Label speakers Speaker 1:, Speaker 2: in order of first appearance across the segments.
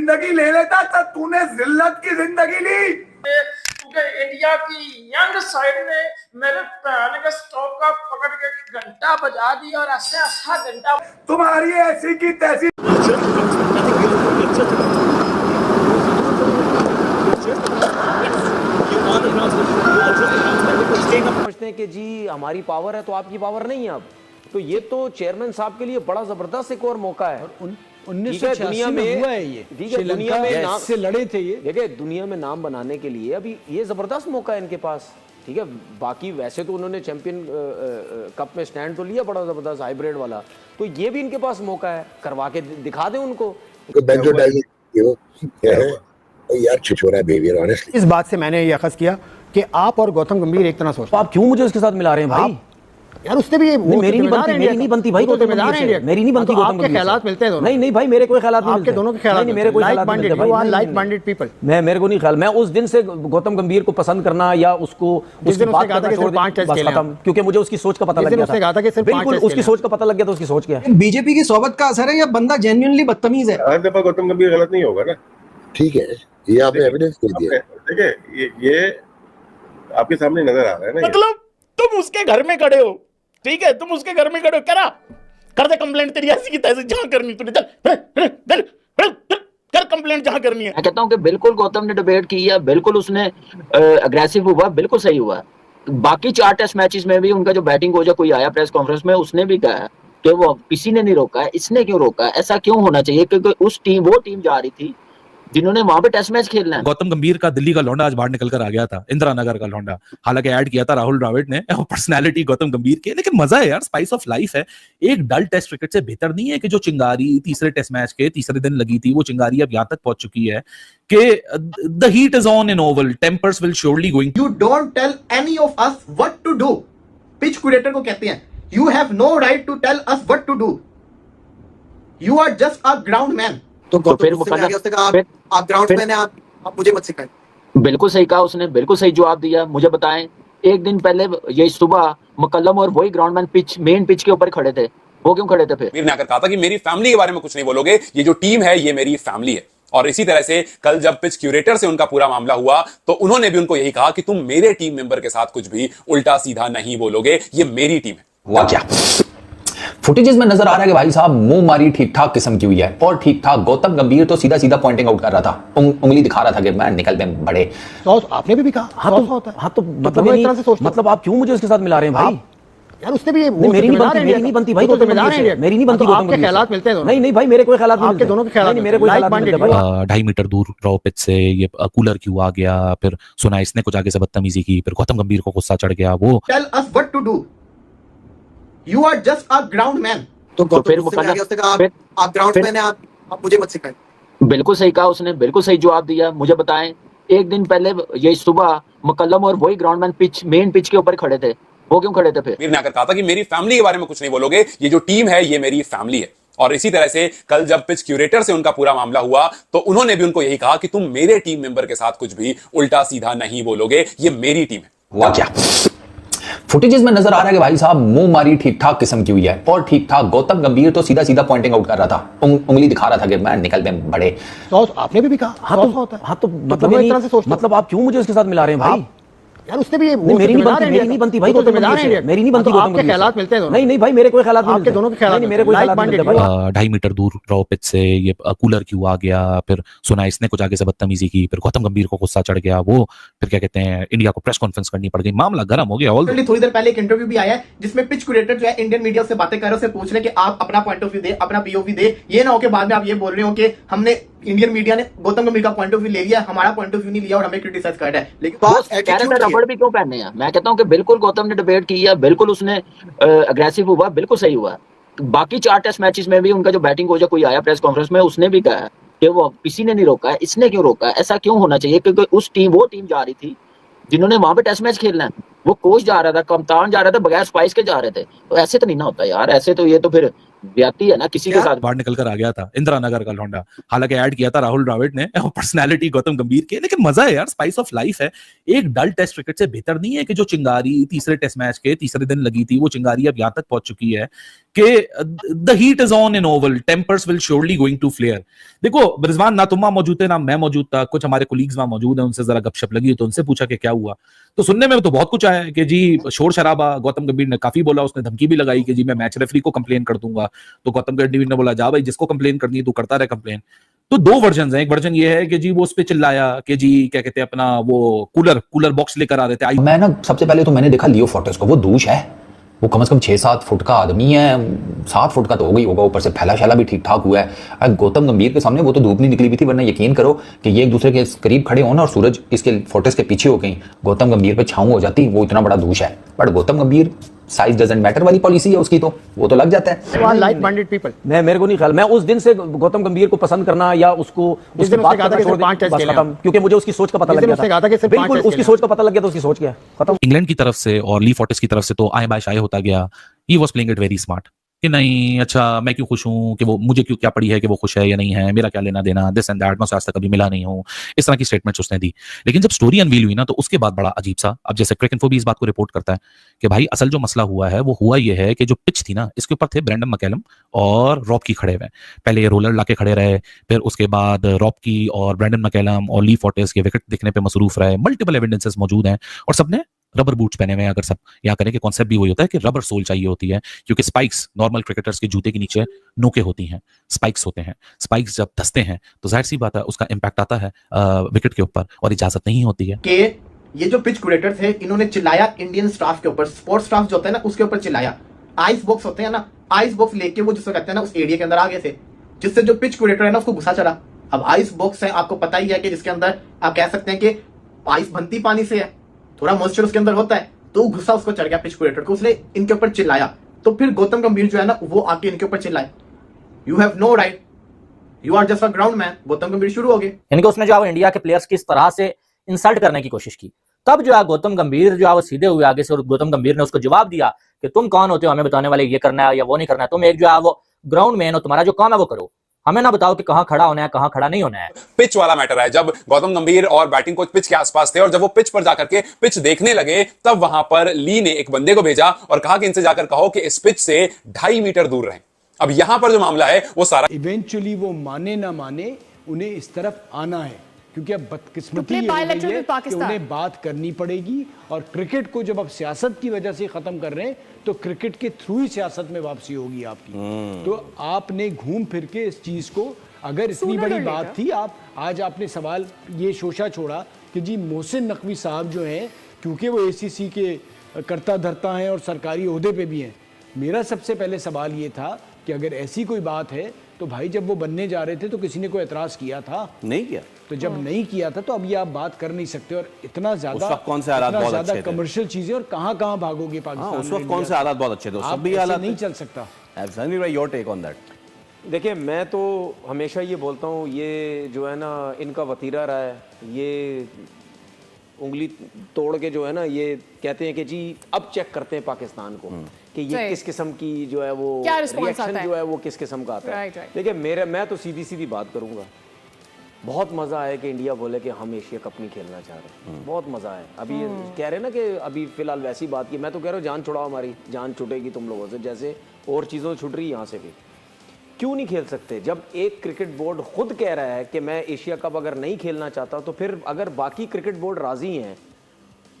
Speaker 1: जिंदगी ले लेता तो तूने जिल्लत की जिंदगी ली।
Speaker 2: इंडिया की यंग साइड ने मेरे पैन के स्टॉक का पकड़ के घंटा बजा दिया और ऐसे ऐसा घंटा
Speaker 1: तुम्हारी ऐसी की तैसी।
Speaker 3: समझते हैं कि जी हमारी पावर है तो आपकी पावर नहीं है। अब तो ये तो चेयरमैन साहब के लिए बड़ा जबरदस्त एक और मौका है।
Speaker 4: 1986 में हुआ है ये,
Speaker 3: दुनिया में नाम
Speaker 4: से लड़े थे ये।
Speaker 3: देखिए दुनिया में नाम बनाने के लिए अभी ये जबरदस्त मौका है इनके पास। ठीक है, बाकी वैसे तो उन्होंने चैंपियन कप में स्टैंड तो लिया बड़ा जबरदस्त हाइब्रिड वाला, तो ये भी इनके पास मौका है, करवा के दिखा दें उनको।
Speaker 5: यार छिछोरा बिहेवियर ऑनेस्टली।
Speaker 4: इस बात से मैंने ये अखज़ किया कि आप और गौतम गंभीर एक तरह सोचते हैं।
Speaker 3: आप क्यों मुझे उसके साथ मिला रहे हैं भाई?
Speaker 4: यार उससे भी
Speaker 3: मेरी नहीं बनती भाई,
Speaker 4: तो जिम्मेदार है,
Speaker 3: मेरी नहीं बनती।
Speaker 4: आपके ख्यालात मिलते हैं दोनों?
Speaker 3: नहीं भाई, मेरे कोई ख्यालात नहीं मिलते।
Speaker 4: आपके दोनों के ख्यालात
Speaker 3: नहीं, मेरे कोई ख्यालात नहीं मिलते भाई।
Speaker 4: Like minded people.
Speaker 3: मेरे को नहीं ख्याल, मैं उस दिन से गौतम गंभीर को पसंद करना या उसको उसकी बात करना छोड़ दिया, खत्म, क्योंकि मुझे उसकी सोच का पता लग गया था। बिल्कुल उसकी सोच का पता लग गया था, उसकी सोच क्या है।
Speaker 6: बीजेपी की सोबत का असर है या बंदा जेन्युइनली बदतमीज है?
Speaker 5: हर दफा गौतम गंभीर गलत नहीं होगा ना। ठीक है, ये आपने एविडेंस दे दिया। देखिए ये आपके सामने नजर आ रहा है ना।
Speaker 7: मतलब तुम उसके घर में खड़े हो, ठीक है, तुम उसके घर में खड़े हो, कर दे कंप्लेंट तेरी ऐसी की तैसी जहां करनी तूने, चल कर कंप्लेंट जहां करनी है।
Speaker 8: मैं कहता हूं कि बिल्कुल गौतम ने डिबेट की है, बिल्कुल उसने अग्रेसिव हुआ, बिल्कुल सही हुआ। बाकी 4 टेस्ट मैचेस में भी उनका जो बैटिंग कोच कोई आया प्रेस कॉन्फ्रेंस में, उसने भी कहा कि वो किसी ने नहीं रोका, इसने क्यों रोका? ऐसा क्यों होना चाहिए? क्योंकि वो टीम जा रही थी जिन्होंने वहां पे टेस्ट मैच खेलना है।
Speaker 9: गौतम गंभीर का दिल्ली का लौंडा आज बाहर निकल कर आ गया था, इंदिरा नगर का लौंडा, हालांकि ऐड किया था राहुल द्रविड़ ने, पर्सनालिटी गौतम गंभीर के, लेकिन मजा है यार, स्पाइस ऑफ लाइफ है। एक डल टेस्ट क्रिकेट से बेहतर नहीं है कि जो चिंगारी तीसरे टेस्ट मैच के तीसरे दिन लगी थी, वो चिंगारी अब यहां तक पहुंच चुकी है कि the heat is on in Oval, tempers will surely going.
Speaker 6: You don't tell any of us what to do. Pitch curator को कहते हैं you have no right to tell us what to do, you are just a ground man.
Speaker 8: तो फिर
Speaker 6: आप ground man हैं, आप मुझे मत सिखाएं।
Speaker 8: बिल्कुल सही कहा उसने, बिल्कुल सही जवाब दिया। मुझे बताएं, एक दिन पहले ये सुबह मुकल्लम और वही ग्राउंडमैन मेन पिच के ऊपर खड़े थे, वो क्यों खड़े थे? फिर
Speaker 10: मीर ने आकर कहा था कि मेरी फैमिली के बारे में कुछ नहीं बोलोगे, ये जो टीम है ये मेरी फैमिली है। और इसी तरह से कल जब पिच क्यूरेटर से उनका पूरा मामला हुआ तो उन्होंने भी उनको यही कहा कि तुम मेरे टीम मेंबर के साथ कुछ भी उल्टा सीधा नहीं बोलोगे, ये मेरी टीम है।
Speaker 11: हुआ क्या? फुटेजेस में नजर आ रहा है कि भाई साहब मुंह मारी ठीक ठाक किस्म की हुई है, और ठीक ठाक गौतम गंभीर तो सीधा सीधा पॉइंटिंग आउट कर रहा था, उंगली दिखा रहा था कि मैं निकल में बड़े।
Speaker 4: आपने भी कहा
Speaker 3: हाँ तो मतलब आप क्यों मुझे उसके साथ मिला रहे हैं भाई?
Speaker 4: यार उससे भी
Speaker 3: मेरी नहीं बनती भाई, मेरी नहीं बनती।
Speaker 4: आपके ख्यालात मिलते हैं?
Speaker 3: नहीं भाई, मेरे कोई ख्यालात नहीं मिलते।
Speaker 4: दोनों के ख्यालात
Speaker 3: मेरे कोई ख्यालात नहीं मिलते।
Speaker 9: 2.5 मीटर दूर रहो पिच से, ये कूलर क्यों आ गया, फिर सुना इसने कुछ आगे से बदतमीजी की, फिर गौतम गंभीर को गुस्सा चढ़ गया। वो
Speaker 6: tell us what to do, you are just a ground man. तो फिर आप ग्राउंड मैन हैं, आप मुझे मत सिखाएं।
Speaker 8: बिल्कुल सही कहा उसने, बिल्कुल सही जवाब दिया। मुझे बताएं, एक दिन पहले ये सुबह मुकल्लम और वही ग्राउंडमैन मेन पिच के ऊपर खड़े थे, वो क्यों खड़े थे? फिर
Speaker 10: मीर ने आकर कहा था कि मेरी फैमिली के बारे में कुछ नहीं बोलोगे, ये जो टीम है ये मेरी फैमिली है। और इसी तरह से कल जब पिच क्यूरेटर से उनका पूरा मामला हुआ तो उन्होंने भी उनको यही कहा कि तुम मेरे टीम मेंबर के साथ कुछ भी उल्टा सीधा नहीं बोलोगे, ये मेरी टीम है।
Speaker 11: हुआ क्या? फुटेजेस में नजर आ रहा है कि भाई साहब मुंह मारी ठीक ठाक किस्म की हुई है, और ठीक ठाक गौतम गंभीर तो सीधा सीधा पॉइंटिंग आउट कर रहा था, उंगली दिखा रहा था कि मैं निकल में बड़े।
Speaker 4: आपने भी कहा
Speaker 3: हाँ तो मतलब आप क्यों मुझे उसके साथ मिला रहे हैं भाई?
Speaker 4: यार उससे भी
Speaker 3: मेरी नहीं बनती भाई, मेरी नहीं बनती।
Speaker 4: आपके ख्यालात मिलते हैं?
Speaker 3: नहीं भाई, मेरे कोई ख्यालात नहीं मिलते।
Speaker 4: दोनों के ख्यालात
Speaker 3: मेरे कोई ख्यालात नहीं मिलते।
Speaker 9: 2.5 मीटर दूर रहो पिच से, ये कूलर क्यों आ गया, फिर सुना इसने कुछ आगे से बदतमीजी की, फिर गौतम गंभीर को गुस्सा चढ़ गया। वो फिर क्या कहते हैं, इंडिया को प्रेस कॉन्फ्रेंस करनी पड़ गई, मामला गर्म हो गया।
Speaker 6: थोड़ी देर पहले एक इंटरव्यू भी आया है जिसमें पिच क्यूरेटर जो है इंडियन मीडिया से बातें कर रहे हैं, उसे पूछ रहे कि आप अपना पॉइंट ऑफ व्यू दे, अपना पीओवी दे। ये ना हो के बाद में आप ये बोल रहे हो कि हमने इंडियन मीडिया ने गौतम गंभीर का पॉइंट ऑफ व्यू ले लिया, हमारा पॉइंट ऑफ व्यू नहीं लिया और हमें क्रिटिसाइज कर रहा है। लेकिन
Speaker 8: रबड़ भी क्यों पहनने हैं? मैं कहता हूं कि बिल्कुल गौतम ने डिबेट की है, बिल्कुल उसने अग्रेसिव हुआ, बिल्कुल सही हुआ। बाकी 4 टेस्ट मैचेस में भी उनका जो बैटिंग कोच कोई आया प्रेस कॉन्फ्रेंस में, उसने भी कहा कि वो किसी ने नहीं रोका, इसने क्यों रोका? ऐसा क्यों होना चाहिए? क्योंकि वो टीम जा रही थी जिन्होंने वहां पे टेस्ट मैच खेलना है। वो कोच जा रहा था, कप्तान जा रहा था, बगैर स्पाइस के जा रहे थे। तो ऐसे तो नहीं ना होता यार, ऐसे तो ये तो फिर ज्यादती है ना किसी के साथ।
Speaker 9: बाहर निकल कर आ गया था इंदिरा नगर का लौंडा, हालांकि ऐड किया था राहुल द्रविड़ ने पर्सनालिटी गौतम गंभीर के, लेकिन मजा है यार, स्पाइस ऑफ लाइफ है। एक डल टेस्ट क्रिकेट से बेहतर नहीं है कि जो चिंगारी तीसरे टेस्ट मैच के तीसरे दिन लगी थी, वो चिंगारी अब यहां तक पहुंच चुकी है कि the heat is on in Oval, tempers will surely going to flare. देखो रिजवान, ना तुम वहां मौजूद थे ना मैं मौजूद था, कुछ हमारे कोलीग्स वहां मौजूद हैं, उनसे जरा गपशप लगी तो उनसे पूछा कि क्या हुआ, तो सुनने में तो बहुत कुछ आया कि जी शोर शराबा, गौतम गंभीर ने काफी बोला, उसने धमकी भी लगाई कि जी मैं मैच रेफरी को कंप्लेन कर दूंगा। तो गौतम गंभीर ने बोला जा भाई, जिसको कंप्लेन करनी है तू करता रहे कंप्लेन। तो दो वर्जन हैं, एक वर्जन ये है कि जी वो उस पे चिल्लाया कि जी क्या कहते हैं अपना वो कूलर बॉक्स लेकर आ रहे थे।
Speaker 11: मैं ना सबसे पहले तो मैंने देखा लियो फोर्टेस को, वो दूष है, वो कम से कम 6-7 फुट का आदमी है, 7 फुट का तो हो गई होगा, ऊपर से फैला शैला भी ठीक ठाक हुआ है। गौतम गंभीर के सामने वो तो धूप नहीं निकली हुई थी, वरना यकीन करो कि ये एक दूसरे के करीब खड़े हो ना और सूरज इसके फोर्टेस के पीछे हो गई, गौतम गंभीर पे छाऊं हो जाती, वो इतना बड़ा दूष है। बट गौतम गंभीर साइज डजंट मैटर वाली पॉलिसी है उसकी, तो वो तो लग जाता है।
Speaker 4: लाइक माइंडेड पीपल,
Speaker 3: मेरे को नहीं ख्याल, मैं उस दिन से गौतम गंभीर को पसंद करना या उसको उसकी बात करना छोड़ दिया, बस खत्म, क्योंकि मुझे उसकी सोच का पता लग गया था। बिल्कुल उसकी सोच का पता लग गया तो उसकी सोच क्या खत्म।
Speaker 9: इंग्लैंड की तरफ से और ली फोर्टिस की तरफ से तो आए बाय शाये होता गया। He was playing it very smart कि नहीं अच्छा मैं क्यों खुश हूं, कि वो मुझे क्यों क्या पड़ी है कि वो खुश है या नहीं है, मेरा क्या लेना देना, दिस एंड दैट, मैं आज तक कभी मिला नहीं हूं, इस तरह की स्टेटमेंट्स उसने दी। लेकिन जब स्टोरी अनवील हुई ना तो उसके बाद बड़ा अजीब सा, अब जैसे क्रिकेट भी इस बात को रिपोर्ट करता है कि भाई असल जो मसला हुआ है वो हुआ ये है कि जो पिच थी ना इसके ऊपर थे ब्रेंडन मैकलम और रॉबकी खड़े हुए। पहले ये रोलर लाके खड़े रहे, फिर उसके बाद रॉबकी और ब्रेंडन मैकलम और ली फोर्टेस के विकेट दिखने पे मसरूफ रहे, मल्टीपल एविडेंसेस मौजूद हैं और सबने रबर बूट्स पहने हुए हैं। अगर सब यहाँ करें कि कॉन्सेप्ट भी वही होता है कि रबर सोल चाहिए होती है, क्योंकि स्पाइक्स नॉर्मल क्रिकेटर्स के जूते के नीचे नोके होती हैं, स्पाइक्स होते हैं, स्पाइक्स जब धसते हैं तो जाहिर सी बात है उसका इंपैक्ट आता है विकेट के ऊपर और इजाजत नहीं होती है।
Speaker 6: कि ये जो पिच क्यूरेटर थे इन्होंने चिल्लाया इंडियन स्टाफ के ऊपर, स्पोर्ट्स स्टाफ जो होता है ना उसके ऊपर चिल्लाया। आइस बॉक्स होते हैं ना, आइस बॉक्स लेके वो जिसको कहते हैं ना उस एरिया के अंदर आ गए थे, जिससे जो पिच क्यूरेटर है ना उसको गुस्सा चढ़ा। अब आइस बॉक्स है, आपको पता ही है कि जिसके अंदर आप कह सकते हैं कि आइस बनती पानी से है, थोड़ा मॉइस्चर उसके अंदर होता है, तो गुस्सा उसको चढ़ गया पिच क्यूरेटर को, उसने इनके ऊपर चिल्लाया। तो फिर गौतम गंभीर जो है ना वो आके इनके ऊपर चिल्लाए, you have no right, you are just a ground man. Gautam Gambhir शुरू हो गए,
Speaker 12: यानी कि उसने जो है इंडिया के प्लेयर्स की इस तरह से इंसल्ट करने की कोशिश की। तब जो है गौतम गंभीर जो है वो सीधे हुए आगे से और गौतम गंभीर ने उसको जवाब दिया कि तुम कौन होते हो हमें बताने वाले, ये करना है या वो नहीं करना है, तुम एक जो है वो ग्राउंड मैन हो, तुम्हारा जो काम है वो करो, हमें ना बताओ कि कहां खड़ा होना है कहां खड़ा नहीं होना है।
Speaker 10: पिच वाला मैटर है, जब गौतम गंभीर और बैटिंग कोच पिच के आसपास थे और जब वो पिच पर जाकर के पिच देखने लगे तब वहां पर ली ने एक बंदे को भेजा और कहा कि इनसे जाकर कहो कि इस पिच से 2.5 मीटर दूर रहें। अब यहां पर जो मामला है वो सारा
Speaker 13: इवेंचुअली वो माने ना माने उन्हें इस तरफ आना है, क्योंकि अब बदकिस्मती ये हो गई है कि उन्हें बात करनी पड़ेगी। और क्रिकेट को जब आप सियासत की वजह से खत्म कर रहे हैं तो क्रिकेट के थ्रू ही सियासत में वापसी होगी आपकी। तो आपने घूम फिर के इस चीज को, अगर इतनी बड़ी बात थी, आप आज आपने सवाल ये शोशा छोड़ा कि जी मोहसिन नकवी साहब जो हैं क्योंकि वो ACC के करता धरता हैं और सरकारी ओहदे पे भी हैं, मेरा सबसे पहले सवाल ये था कि अगर ऐसी कोई बात है तो भाई जब वो बनने जा रहे थे तो किसी ने कोई एतराज किया था?
Speaker 14: नहीं किया।
Speaker 13: तो जब नहीं किया था तो अब ये आप बात कर नहीं सकते। और इतना ज्यादा
Speaker 14: कौन से हालात बहुत अच्छे थे,
Speaker 13: कमर्शियल चीजें, और कहाँ भागोगे पाकिस्तान?
Speaker 14: उस वक्त कौन से हालात बहुत अच्छे थे, सब भी हालात
Speaker 13: नहीं चल सकता।
Speaker 14: Absolutely your take on that.
Speaker 3: देखिए मैं तो हमेशा ये बोलता हूँ, ये जो है ना इनका वतीरा रहा है, ये उंगली तोड़ के जो है ना ये कहते हैं कि जी अब चेक करते हैं पाकिस्तान को कि ये किस किस्म की जो है वो रिएक्शन जो है वो किस किस्म का आता है। देखिए मैं तो सीधी सीधी बात करूंगा, बहुत मज़ा आया कि इंडिया बोले कि हम एशिया कप नहीं खेलना चाह रहे, बहुत मज़ा आया। अभी कह रहे ना कि अभी फिलहाल वैसी बात की, मैं तो कह रहा हूँ जान छुड़ाओ, हमारी जान छुटेगी तुम लोगों से, जैसे और चीज़ों छुट रही है यहाँ से भी। क्यों नहीं खेल सकते? जब एक क्रिकेट बोर्ड खुद कह रहा है कि मैं एशिया कप अगर नहीं खेलना चाहता, तो फिर अगर बाकी क्रिकेट बोर्ड राजी हैं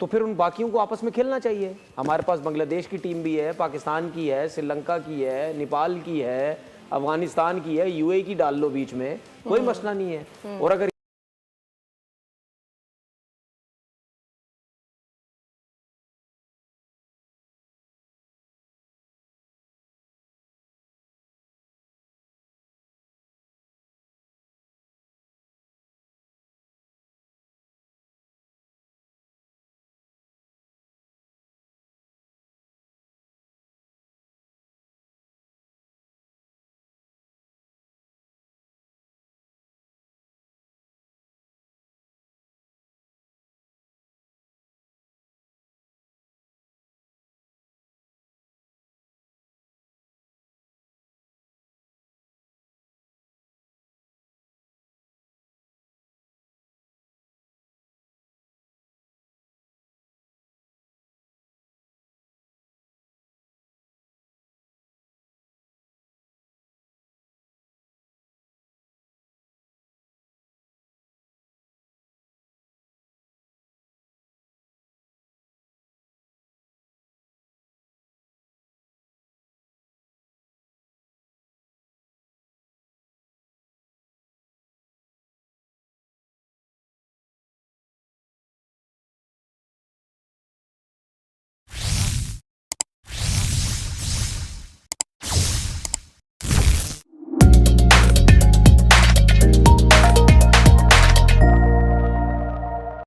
Speaker 3: तो फिर उन बाकियों को आपस में खेलना चाहिए। हमारे पास बांग्लादेश की टीम भी है, पाकिस्तान की है, श्रीलंका की है, नेपाल की है, अफगानिस्तान की है, UAE की डाल लो बीच में, कोई मसला नहीं है। और अगर